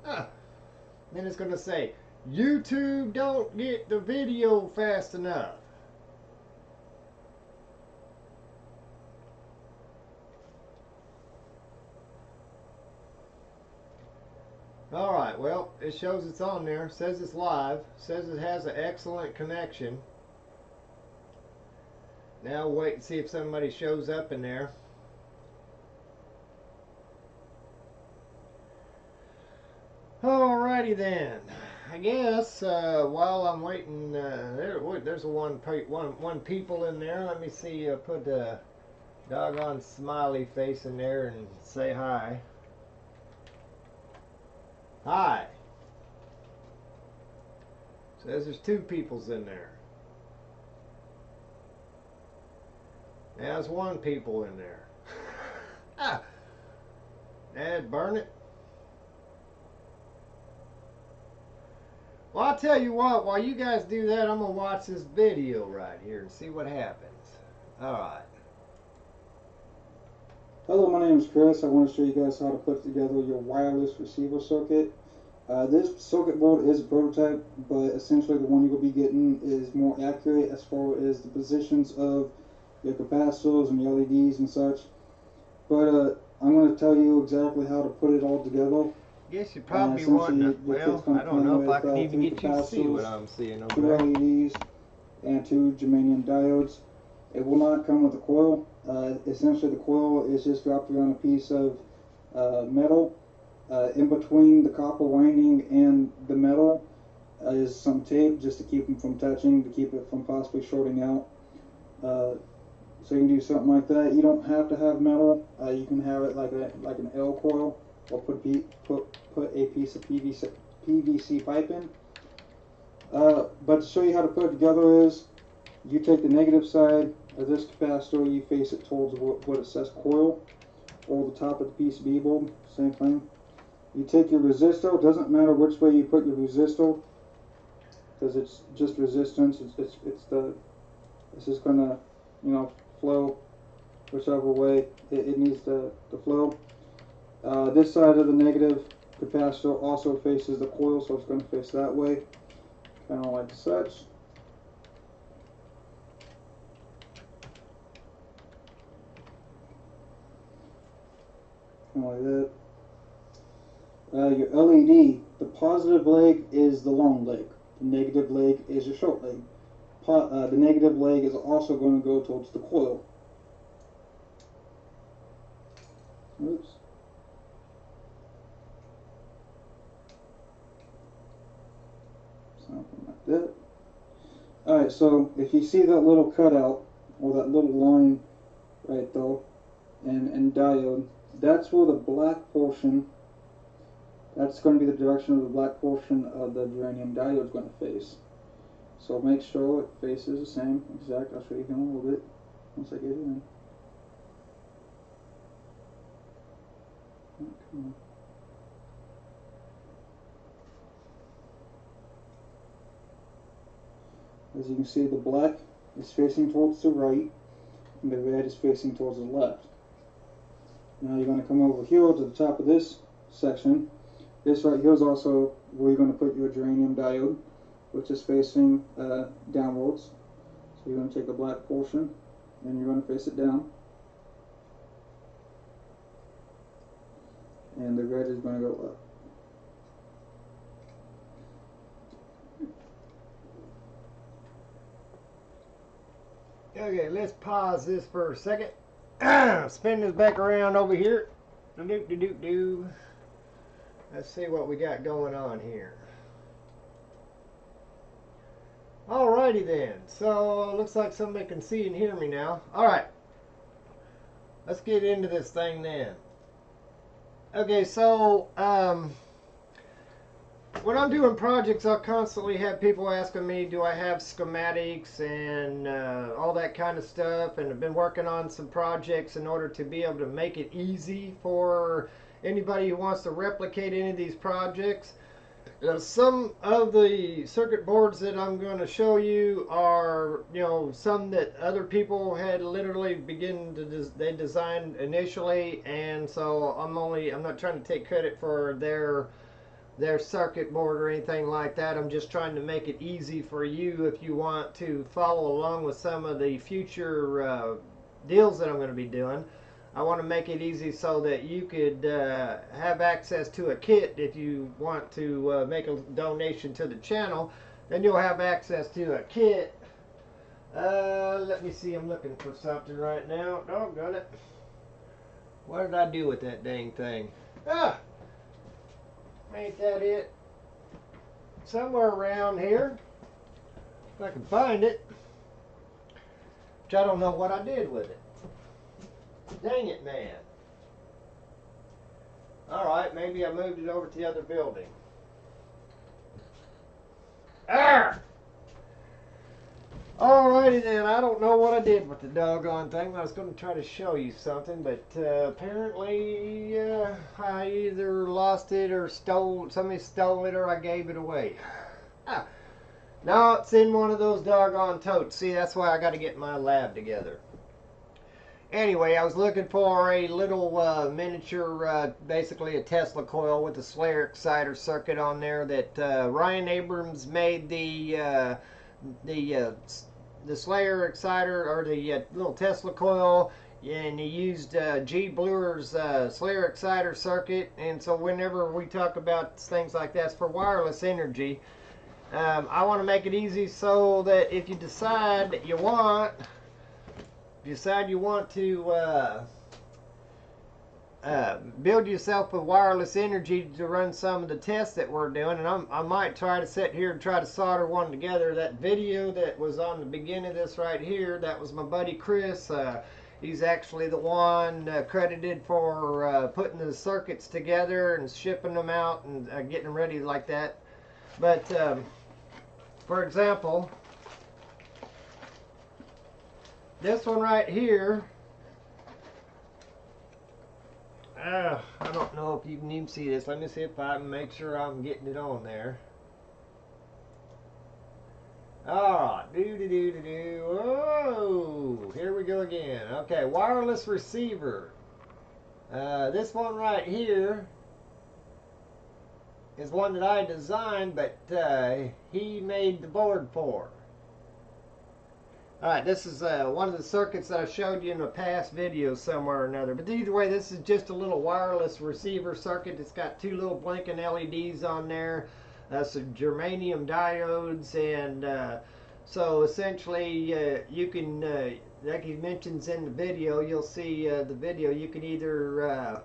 Then it's going to say, YouTube don't get the video fast enough. Alright, well, it shows it's on there. Says it's live. Says it has an excellent connection. Now wait and see if somebody shows up in there. Alrighty then. I guess while I'm waiting, there's one people in there. Let me see. Put a doggone smiley face in there and say hi. Hi. Says there's two peoples in there. Now there's one people in there. Ah, Dad, burn it. Well, I'll tell you what, while you guys do that, I'm going to watch this video right here and see what happens. Alright. Hello, my name is Chris. I want to show you guys how to put together your wireless receiver circuit. This circuit board is a prototype, but essentially the one you will be getting is more accurate as far as the positions of your capacitors and the LEDs and such. But I'm going to tell you exactly how to put it all together. Guess you probably want. Well, I don't know if I can even get you to see what I'm seeing over there. 2 LEDs and 2 germanium diodes. It will not come with a coil. Essentially, the coil is just wrapped around a piece of metal. In between the copper winding and the metal is some tape just to keep them from touching, to keep it from possibly shorting out. So you can do something like that. You don't have to have metal. You can have it like an L coil, or put a piece of PVC pipe in. But to show you how to put it together is, you take the negative side of this capacitor, you face it towards what it says coil, or the top of the PCB board, same thing. You take your resistor. It doesn't matter which way you put your resistor, because it's just resistance. It's just gonna, flow whichever way it needs to flow. This side of the negative capacitor also faces the coil, so it's going to face that way, kind of like such. Kind of like that. Your LED, the positive leg is the long leg. The negative leg is your short leg. The negative leg is also going to go towards the coil. Oops. Something like that. Alright, so if you see that little cutout, or that little line right there, and diode, that's where the black portion, that's going to be the direction of the black portion of the germanium diode is going to face. So make sure it faces the same exact. I'll show you again a little bit once I get it in. Okay. As you can see, the black is facing towards the right, and the red is facing towards the left. Now you're going to come over here to the top of this section. This right here is also where you're going to put your germanium diode, which is facing downwards. So you're going to take the black portion and you're going to face it down. And the red is going to go up. Okay, let's pause this for a second. Spin this back around over here. Let's see what we got going on here. Alrighty then. So looks like somebody can see and hear me now. Alright. Let's get into this thing then. Okay, so when I'm doing projects, I'll constantly have people asking me, do I have schematics and all that kind of stuff, and I've been working on some projects in order to be able to make it easy for anybody who wants to replicate any of these projects. Some of the circuit boards that I'm going to show you are, some that other people had literally they designed initially, and so I'm not trying to take credit for their their circuit board or anything like that. I'm just trying to make it easy for you if you want to follow along with some of the future deals that I'm going to be doing. I want to make it easy so that you could have access to a kit if you want to make a donation to the channel. Then you'll have access to a kit. Let me see, I'm looking for something right now. Doggone it. What did I do with that dang thing? Ah! Ain't that it? Somewhere around here. If I can find it. Which I don't know what I did with it. Dang it, man. Alright, maybe I moved it over to the other building. Ah! Alrighty then, I don't know what I did with the doggone thing. I was going to try to show you something, but apparently I either lost it or somebody stole it, or I gave it away. Ah. No, it's in one of those doggone totes. See, that's why I got to get my lab together. Anyway, I was looking for a little miniature, basically a Tesla coil with a Slayer exciter circuit on there that Ryan Abrams made the Slayer exciter, or the little Tesla coil, and he used G. Bluer's Slayer exciter circuit. And so whenever we talk about things like that, it's for wireless energy. I want to make it easy so that if you decide that you want to build yourself with wireless energy to run some of the tests that we're doing, and I might try to sit here and try to solder one together. That video that was on the beginning of this right here, that was my buddy Chris. He's actually the one credited for putting the circuits together and shipping them out and getting them ready like that. But for example, this one right here, I don't know if you can even see this. Let me see if I can make sure I'm getting it on there. Alright, do. Oh, here we go again. Okay, wireless receiver. This one right here is one that I designed, but he made the board for. Alright, this is one of the circuits that I showed you in a past video somewhere or another. But either way, this is just a little wireless receiver circuit. It's got two little blinking LEDs on there, some germanium diodes, and so essentially you can, like he mentions in the video, you'll see the video, you can either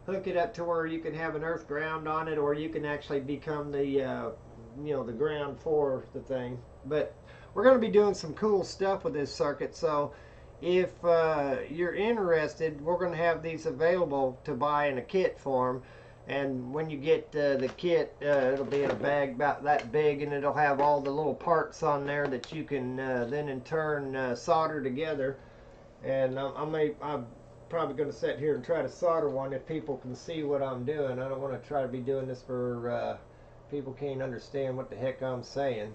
hook it up to where you can have an earth ground on it, or you can actually become the the ground for the thing. But we're going to be doing some cool stuff with this circuit, so if you're interested, we're going to have these available to buy in a kit form. And when you get the kit, it'll be in a bag about that big, and it'll have all the little parts on there that you can then in turn solder together. And I'm probably going to sit here and try to solder one if people can see what I'm doing. I don't want to try to be doing this for people can't understand what the heck I'm saying.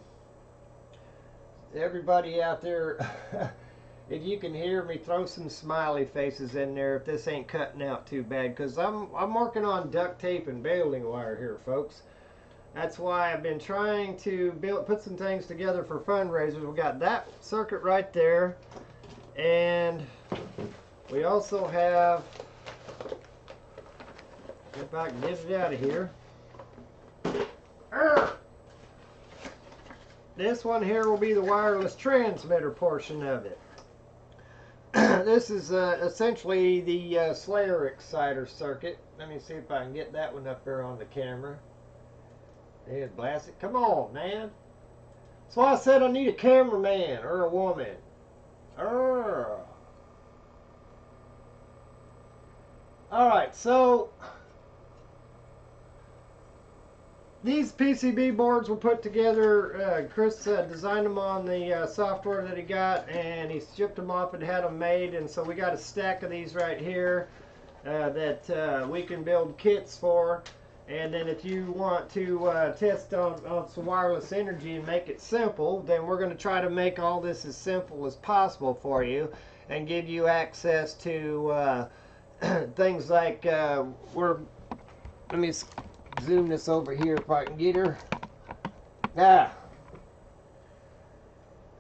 Everybody out there, if you can hear me, throw some smiley faces in there if this ain't cutting out too bad, because I'm working on duct tape and baling wire here, folks. That's why I've been trying to put some things together for fundraisers. We got that circuit right there, and we also have, if I can get it out of here, this one here will be the wireless transmitter portion of it. This is essentially the Slayer exciter circuit. Let me see if I can get that one up there on the camera. There's blast it. Come on, man. That's why I said I need a cameraman or a woman. Alright, so these PCB boards were put together. Chris designed them on the software that he got, and he shipped them off and had them made. And so we got a stack of these right here that we can build kits for. And then if you want to test on some wireless energy and make it simple, then we're going to try to make all this as simple as possible for you and give you access to things like let me zoom this over here if I can get her. Ah.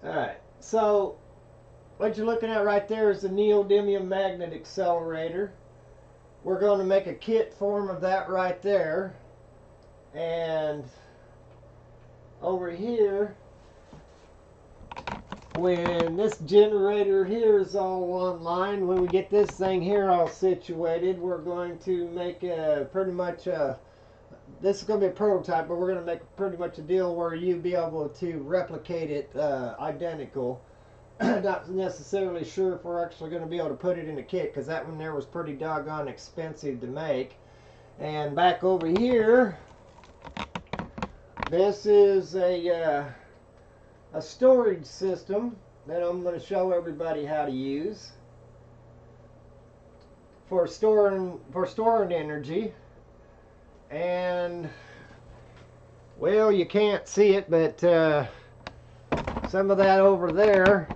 Alright, so what you're looking at right there is the neodymium magnet accelerator. We're going to make a kit form of that right there. And over here, when this generator here is all online, when we get this thing here all situated, we're going to make a pretty much this is going to be a prototype, but we're going to make pretty much a deal where you'll be able to replicate it identical. Not necessarily sure if we're actually going to be able to put it in a kit, because that one there was pretty doggone expensive to make. And back over here, this is a storage system that I'm going to show everybody how to use for storing energy. And well, you can't see it, but some of that over there